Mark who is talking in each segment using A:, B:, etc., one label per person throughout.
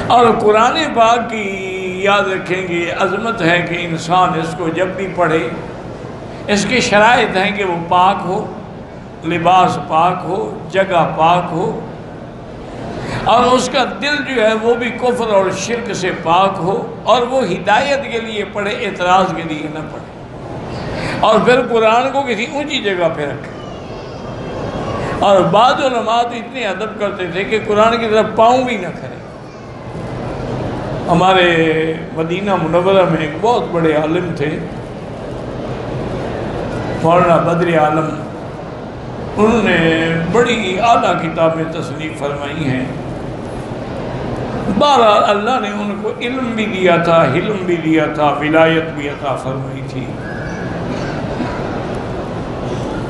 A: اور قرآن پاک کی یاد رکھیں گے عظمت ہے کہ انسان اس کو جب بھی پڑھے، اس کی شرائط ہیں کہ وہ پاک ہو، لباس پاک ہو، جگہ پاک ہو، اور اس کا دل جو ہے وہ بھی کفر اور شرک سے پاک ہو، اور وہ ہدایت کے لیے پڑھے، اعتراض کے لیے نہ پڑھے، اور پھر قرآن کو کسی اونچی جگہ پہ رکھے۔ اور بعض علماء تو اتنے ادب کرتے تھے کہ قرآن کی طرف پاؤں بھی نہ کریں۔ ہمارے مدینہ منورہ میں ایک بہت بڑے عالم تھے، مولانا بدر عالم، انہوں نے بڑی اعلیٰ کتابیں تصنیف فرمائی ہیں۔ بہرحال اللہ نے ان کو علم بھی دیا تھا، حلم بھی دیا تھا، ولایت بھی عطا فرمائی تھی۔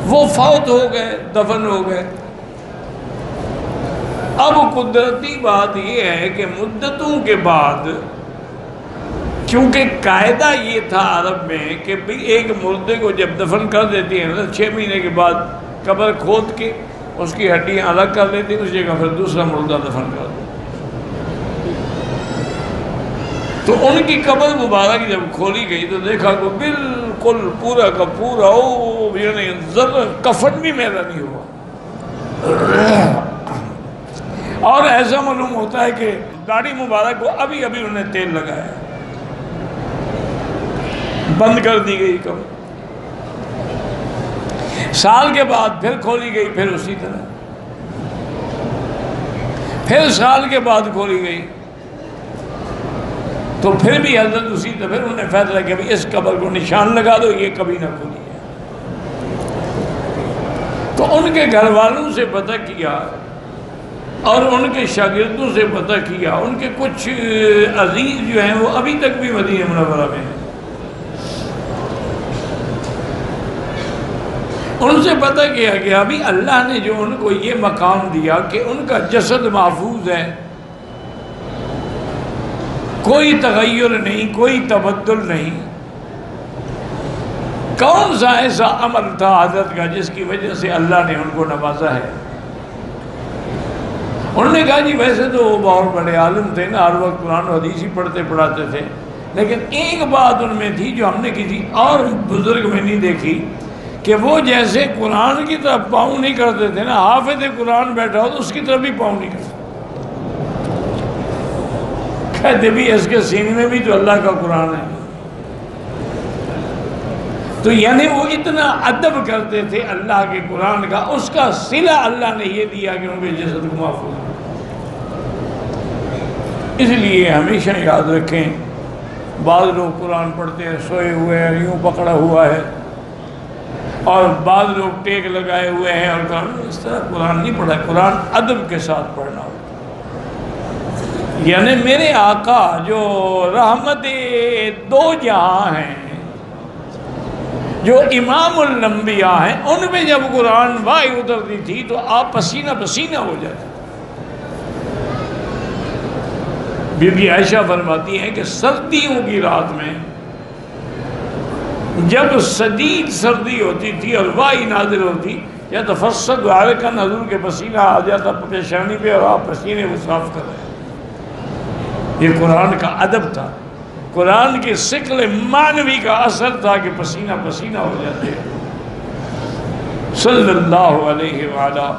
A: وہ فوت ہو گئے، دفن ہو گئے۔ اب قدرتی بات یہ ہے کہ مدتوں کے بعد، کیونکہ قاعدہ یہ تھا عرب میں کہ بھی ایک مردے کو جب دفن کر دیتے ہیں 6 مہینے کے بعد قبر کھود کے اس کی ہڈیاں الگ کر لیتے ہیں، اس جگہ پھر دوسرا مردہ دفن کر دیتے۔ تو ان کی قبر مبارک جب کھولی گئی تو دیکھا کہ بالکل پورا کا پورا یعنی ذرا کفن بھی میرا نہیں ہوا، اور ایسا معلوم ہوتا ہے کہ داڑھی مبارک کو ابھی انہوں نے تیل لگایا، بند کر دی گئی قبر۔ سال کے بعد پھر کھولی گئی، پھر اسی طرح، پھر سال کے بعد کھولی گئی تو پھر بھی حضرت اسی طرح، پھر انہوں نے فیصلہ کیا کہ اس قبر کو نشان لگا دو، یہ کبھی نہ کھولی ہے۔ تو ان کے گھر والوں سے پتہ کیا اور ان کے شاگردوں سے پتہ کیا، ان کے کچھ عزیز جو ہیں وہ ابھی تک بھی مدینہ منورہ میں ہیں، ان سے پتہ کیا کہ ابھی اللہ نے جو ان کو یہ مقام دیا کہ ان کا جسد محفوظ ہے، کوئی تغیر نہیں، کوئی تبدل نہیں، کون سا ایسا عمل تھا حضرت کا جس کی وجہ سے اللہ نے ان کو نوازا ہے؟ انہوں نے کہا جی ویسے تو وہ بہت بڑے عالم تھے نا، ہر وقت قرآن و حدیث ہی پڑھتے پڑھاتے تھے، لیکن ایک بات ان میں تھی جو ہم نے کسی اور بزرگ میں نہیں دیکھی، کہ وہ جیسے قرآن کی طرف پاؤں نہیں کرتے تھے نا، حافظ قرآن بیٹھا ہو تو اس کی طرف بھی پاؤں نہیں کرتے، کہتے بھی اس کے سینے میں بھی تو اللہ کا قرآن ہے۔ تو یعنی وہ اتنا ادب کرتے تھے اللہ کے قرآن کا، اس کا صلہ اللہ نے یہ دیا کہ ان کے جسد کو محفوظ۔ اس لیے ہمیشہ یاد رکھیں، بعض لوگ قرآن پڑھتے ہیں سوئے ہوئے ہیں، یوں پکڑا ہوا ہے، اور بعض لوگ ٹیک لگائے ہوئے ہیں، اور کہا اس طرح قرآن نہیں پڑھا، قرآن ادب کے ساتھ پڑھنا ہوتا۔ یعنی میرے آقا جو رحمت دو جہاں ہیں، جو امام الانبیاء ہیں، ان میں جب قرآن وحی اترتی تھی تو آپ پسینہ پسینہ ہو جاتے۔ بی بی عائشہ فرماتی ہیں کہ سردیوں کی رات میں جب شدید سردی ہوتی تھی اور وحی نازل ہوتی، یا تفسد عرقاً، حضور کے پسینہ آ جاتا پیشانی پہ اور آپ پسینے کو صاف کر رہے ہیں۔ یہ قرآن کا ادب تھا، قرآن کی ثقل معنوی کا اثر تھا کہ پسینہ پسینہ ہو جاتے ہیں۔ صلی اللہ علیہ وآلہ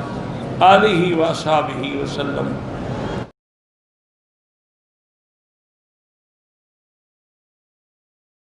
A: آلہ وصحبہ وسلم۔